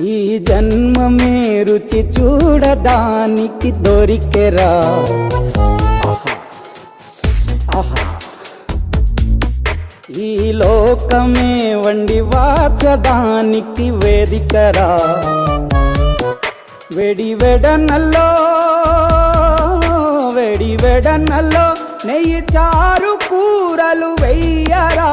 ఈ జన్మమే రుచి చూడడానికి దొరికెరా. ఆహా, ఈ లోకమే వండి వార్చడానికి వేదికరా. వెడి వెడనల్లో నెయ్యి చారు కూరలు వెయ్యరా.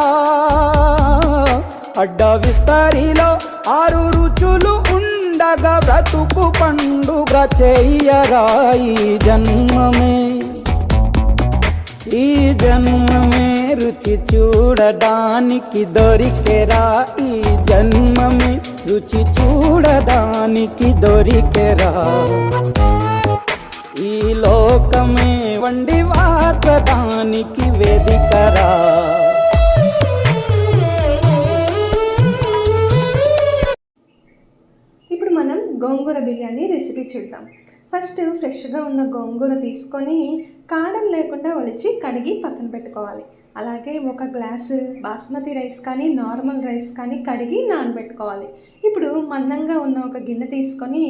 అడ్డ విస్తరిలో 6 రుచులు ఉండగా బ్రతుకు పండుగ చెయ్యరా. ఈ జన్మమే రుచి చూడడానికి దొరికెరా. ఈ జన్మమే రుచి చూడడానికి దొరికెరా. ఈ లోకమే వండి వార్చడానికి వేదికరా. ఇప్పుడు మనం గోంగూర బిర్యానీ రెసిపీ చూద్దాం. ఫస్ట్ ఫ్రెష్గా ఉన్న గోంగూర తీసుకొని కాడలు లేకుండా ఒలిచి కడిగి పక్కన పెట్టుకోవాలి. అలాగే 1 గ్లాసు బాస్మతి రైస్ కానీ నార్మల్ రైస్ కానీ కడిగి నానబెట్టుకోవాలి. ఇప్పుడు మందంగా ఉన్న ఒక గిన్నె తీసుకొని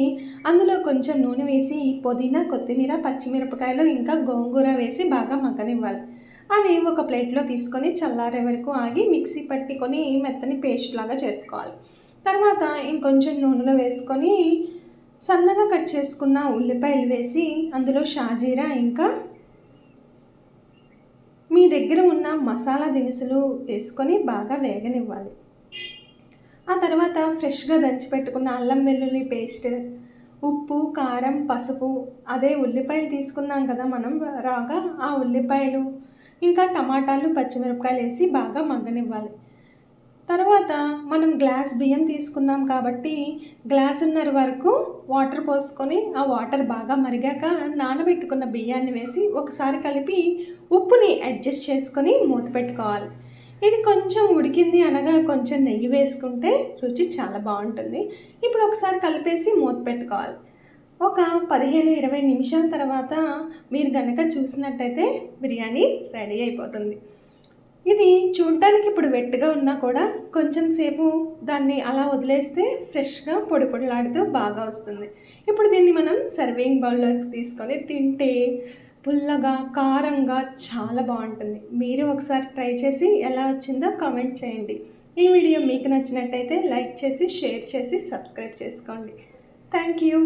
అందులో కొంచెం నూనె వేసి పుదీనా, కొత్తిమీర, పచ్చిమిరపకాయలు ఇంకా గోంగూర వేసి బాగా మగ్గనివ్వాలి. అది ఒక ప్లేట్లో తీసుకొని చల్లారే వరకు ఆగి మిక్సీ పట్టుకొని మెత్తని పేస్ట్ లాగా చేసుకోవాలి. తర్వాత ఇంకొంచెం నూనెలో వేసుకొని సన్నగా కట్ చేసుకున్న ఉల్లిపాయలు వేసి అందులో షాజీరా ఇంకా మీ దగ్గర ఉన్న మసాలా దినుసులు వేసుకొని బాగా వేగనివ్వాలి. ఆ తర్వాత ఫ్రెష్గా దంచి పెట్టుకున్న అల్లం వెల్లుల్లి పేస్ట్, ఉప్పు, కారం, పసుపు, అదే ఉల్లిపాయలు తీసుకున్నాం కదా మనం రాగా, ఆ ఉల్లిపాయలు ఇంకా టమాటాలు, పచ్చిమిరపకాయలు వేసి బాగా మగ్గనివ్వాలి. తర్వాత మనం గ్లాస్ బియ్యం తీసుకున్నాం కాబట్టి గ్లాసున్నర వరకు వాటర్ పోసుకొని ఆ వాటర్ బాగా మరిగాక నానబెట్టుకున్న బియ్యాన్ని వేసి ఒకసారి కలిపి ఉప్పుని అడ్జస్ట్ చేసుకొని మూత పెట్టుకోవాలి. ఇది కొంచెం ఉడికింది అనగా కొంచెం నెయ్యి వేసుకుంటే రుచి చాలా బాగుంటుంది. ఇప్పుడు ఒకసారి కలిపేసి మూత పెట్టుకోవాలి. ఒక 15-20 నిమిషాల తర్వాత మీరు కనుక చూసినట్టయితే బిర్యానీ రెడీ అయిపోతుంది. ఇది చూడ్డానికి ఇప్పుడు వెట్టుగా ఉన్నా కూడా కొంచెం సేపు దాన్ని అలా వదిలేస్తే ఫ్రెష్గా పొడి పొడిలాడుతూ బాగా వస్తుంది. ఇప్పుడు దీన్ని మనం సర్వింగ్ బౌల్లోకి తీసుకొని తింటే పుల్లగా, కారంగా చాలా బాగుంటుంది. మీరు ఒకసారి ట్రై చేసి ఎలా వచ్చిందో కామెంట్ చేయండి. ఈ వీడియో మీకు నచ్చినట్టయితే లైక్ చేసి, షేర్ చేసి, సబ్స్క్రైబ్ చేసుకోండి. Thank you.